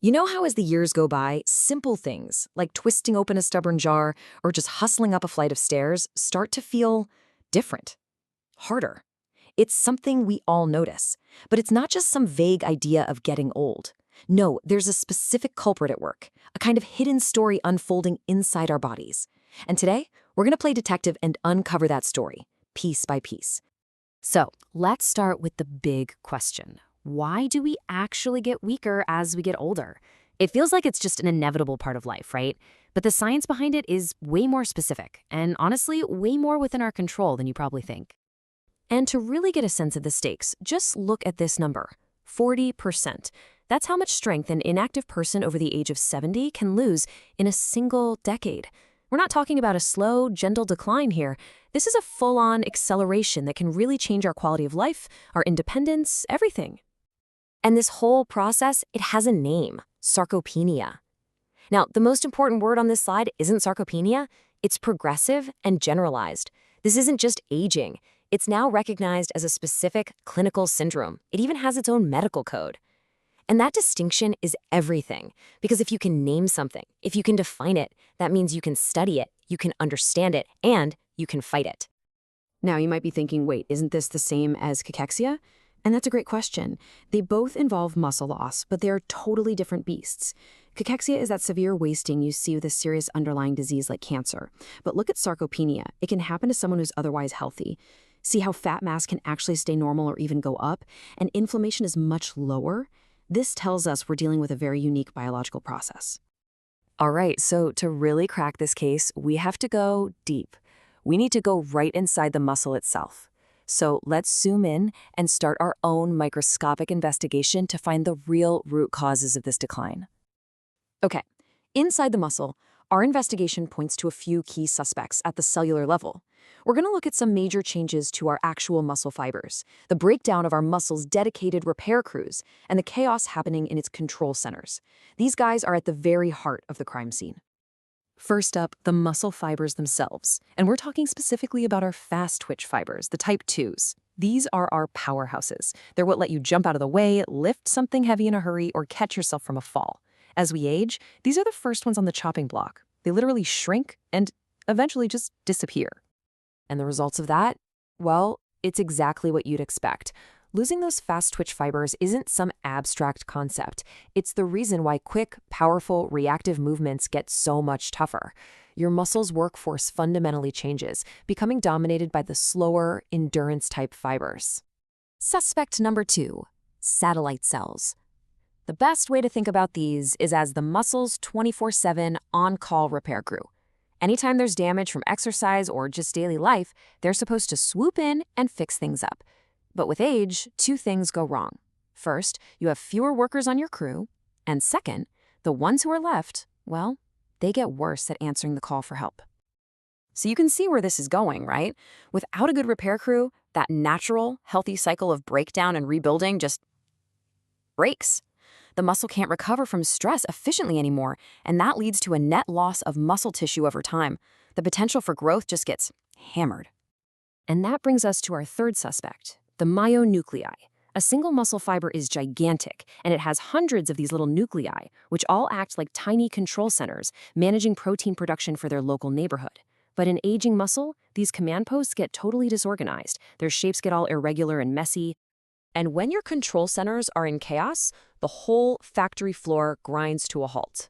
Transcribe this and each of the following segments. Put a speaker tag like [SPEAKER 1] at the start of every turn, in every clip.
[SPEAKER 1] You know how as the years go by, simple things like twisting open a stubborn jar or just hustling up a flight of stairs start to feel different, harder. It's something we all notice, but it's not just some vague idea of getting old. No, there's a specific culprit at work, a kind of hidden story unfolding inside our bodies. And today, we're going to play detective and uncover that story, piece by piece. So, let's start with the big question. Why do we actually get weaker as we get older? It feels like it's just an inevitable part of life, right? But the science behind it is way more specific, and honestly, way more within our control than you probably think. And to really get a sense of the stakes, just look at this number, 40%. That's how much strength an inactive person over the age of 70 can lose in a single decade. We're not talking about a slow, gentle decline here. This is a full-on acceleration that can really change our quality of life, our independence, everything. And this whole process, it has a name, sarcopenia. Now, the most important word on this slide isn't sarcopenia, it's progressive and generalized. This isn't just aging. It's now recognized as a specific clinical syndrome. It even has its own medical code. And that distinction is everything, because if you can name something, if you can define it, that means you can study it, you can understand it, and you can fight it.
[SPEAKER 2] Now, you might be thinking, wait, isn't this the same as cachexia? And that's a great question. They both involve muscle loss, but they're totally different beasts. Cachexia is that severe wasting you see with a serious underlying disease like cancer. But look at sarcopenia. It can happen to someone who's otherwise healthy. See how fat mass can actually stay normal or even go up, and inflammation is much lower? This tells us we're dealing with a very unique biological process.
[SPEAKER 1] All right, so to really crack this case, we have to go deep. We need to go right inside the muscle itself. So let's zoom in and start our own microscopic investigation to find the real root causes of this decline. Okay, inside the muscle, our investigation points to a few key suspects at the cellular level. We're going to look at some major changes to our actual muscle fibers, the breakdown of our muscles' dedicated repair crews, and the chaos happening in its control centers. These guys are at the very heart of the crime scene. First up, the muscle fibers themselves. And we're talking specifically about our fast twitch fibers, the type 2s. These are our powerhouses. They're what let you jump out of the way, lift something heavy in a hurry, or catch yourself from a fall. As we age, these are the first ones on the chopping block. They literally shrink and eventually just disappear. And the results of that? Well, it's exactly what you'd expect. Losing those fast twitch fibers isn't some abstract concept. It's the reason why quick, powerful, reactive movements get so much tougher. Your muscles' workforce fundamentally changes, becoming dominated by the slower, endurance-type fibers. Suspect number 2, satellite cells. The best way to think about these is as the muscle's 24/7 on-call repair crew. Anytime there's damage from exercise or just daily life, they're supposed to swoop in and fix things up. But with age, 2 things go wrong. First, you have fewer workers on your crew, and second, the ones who are left, well, they get worse at answering the call for help. So you can see where this is going, right? Without a good repair crew, that natural, healthy cycle of breakdown and rebuilding just breaks. The muscle can't recover from stress efficiently anymore, and that leads to a net loss of muscle tissue over time. The potential for growth just gets hammered. And that brings us to our third suspect, the myonuclei. A single muscle fiber is gigantic, and it has hundreds of these little nuclei, which all act like tiny control centers, managing protein production for their local neighborhood. But in aging muscle, these command posts get totally disorganized. Their shapes get all irregular and messy. And when your control centers are in chaos, the whole factory floor grinds to a halt.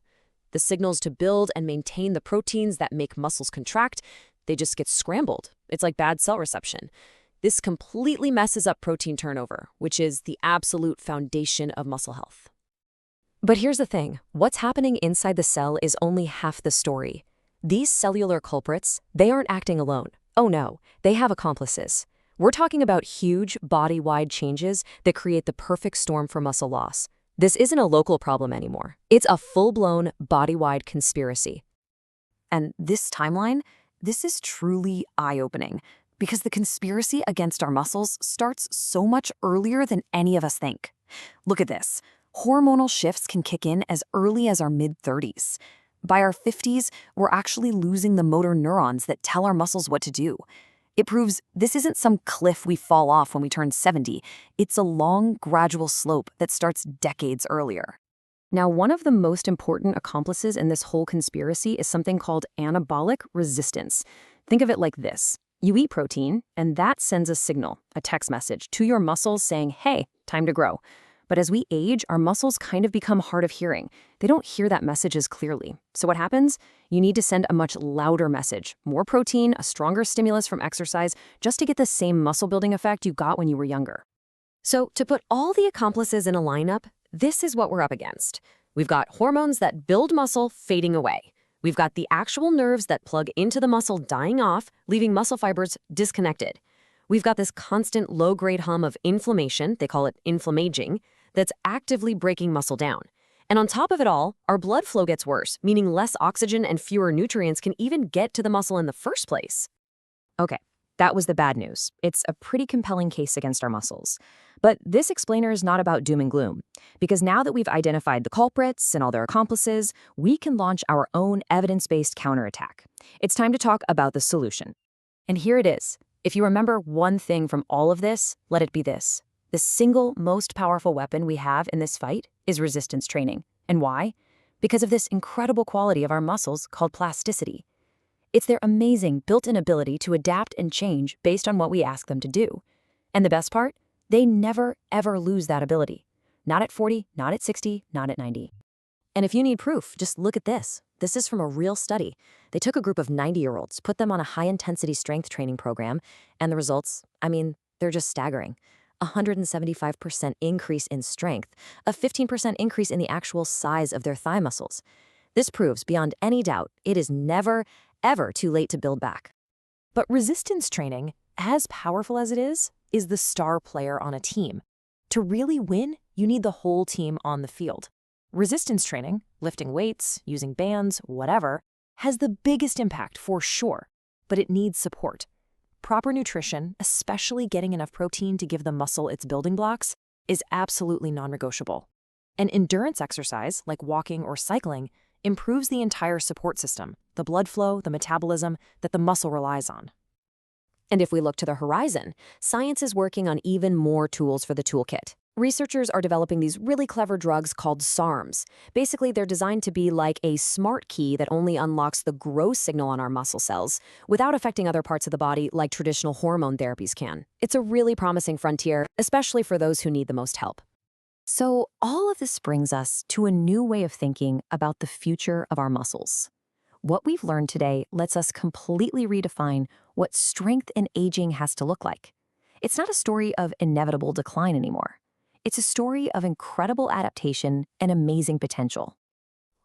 [SPEAKER 1] The signals to build and maintain the proteins that make muscles contract, they just get scrambled. It's like bad cell reception. This completely messes up protein turnover, which is the absolute foundation of muscle health. But here's the thing. What's happening inside the cell is only half the story. These cellular culprits, they aren't acting alone. Oh no, they have accomplices. We're talking about huge body-wide changes that create the perfect storm for muscle loss. This isn't a local problem anymore. It's a full-blown body-wide conspiracy. And this timeline, this is truly eye-opening because the conspiracy against our muscles starts so much earlier than any of us think. Look at this. Hormonal shifts can kick in as early as our mid-30s. By our 50s, we're actually losing the motor neurons that tell our muscles what to do. It proves this isn't some cliff we fall off when we turn 70. It's a long, gradual slope that starts decades earlier. Now, one of the most important accomplices in this whole conspiracy is something called anabolic resistance. Think of it like this. You eat protein, and that sends a signal, a text message, to your muscles saying, hey, time to grow. But as we age, our muscles kind of become hard of hearing. They don't hear that message as clearly. So what happens? You need to send a much louder message, more protein, a stronger stimulus from exercise, just to get the same muscle building effect you got when you were younger.
[SPEAKER 2] So to put all the accomplices in a lineup, this is what we're up against. We've got hormones that build muscle fading away. We've got the actual nerves that plug into the muscle dying off, leaving muscle fibers disconnected. We've got this constant low-grade hum of inflammation, they call it inflammaging, that's actively breaking muscle down. And on top of it all, our blood flow gets worse, meaning less oxygen and fewer nutrients can even get to the muscle in the first place.
[SPEAKER 1] Okay, that was the bad news. It's a pretty compelling case against our muscles. But this explainer is not about doom and gloom, because now that we've identified the culprits and all their accomplices, we can launch our own evidence-based counterattack. It's time to talk about the solution. And here it is. If you remember one thing from all of this, let it be this. The single most powerful weapon we have in this fight is resistance training. And why? Because of this incredible quality of our muscles called plasticity. It's their amazing built-in ability to adapt and change based on what we ask them to do. And the best part? They never, ever lose that ability. Not at 40, not at 60, not at 90. And if you need proof, just look at this. This is from a real study. They took a group of 90-year-olds, put them on a high-intensity strength training program, and the results, they're just staggering. 175% increase in strength, a 15% increase in the actual size of their thigh muscles. This proves beyond any doubt it is never, ever too late to build back. But resistance training, as powerful as it is the star player on a team. To really win, you need the whole team on the field. Resistance training, lifting weights, using bands, whatever, has the biggest impact for sure, but it needs support. Proper nutrition, especially getting enough protein to give the muscle its building blocks, is absolutely non-negotiable. And endurance exercise, like walking or cycling, improves the entire support system, the blood flow, the metabolism that the muscle relies on. And if we look to the horizon, science is working on even more tools for the toolkit. Researchers are developing these really clever drugs called SARMs. Basically, they're designed to be like a smart key that only unlocks the growth signal on our muscle cells without affecting other parts of the body like traditional hormone therapies can. It's a really promising frontier, especially for those who need the most help. So all of this brings us to a new way of thinking about the future of our muscles. What we've learned today lets us completely redefine what strength in aging has to look like. It's not a story of inevitable decline anymore. It's a story of incredible adaptation and amazing potential.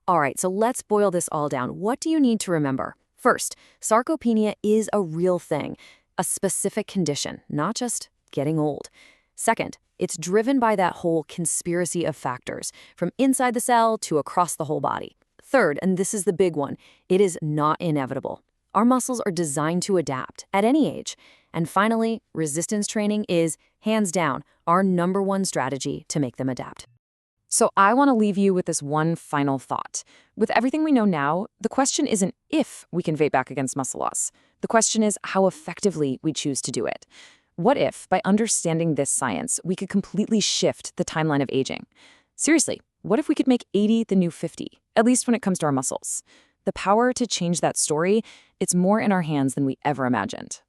[SPEAKER 1] All right, so let's boil this all down. What do you need to remember? First, sarcopenia is a real thing, a specific condition, not just getting old. Second, it's driven by that whole conspiracy of factors, from inside the cell to across the whole body. Third, and this is the big one, it is not inevitable. Our muscles are designed to adapt at any age. And finally, resistance training is, hands down, our #1 strategy to make them adapt. So I want to leave you with this one final thought. With everything we know now, the question isn't if we can fight back against muscle loss. The question is how effectively we choose to do it. What if, by understanding this science, we could completely shift the timeline of aging? Seriously, what if we could make 80 the new 50, at least when it comes to our muscles? The power to change that story, it's more in our hands than we ever imagined.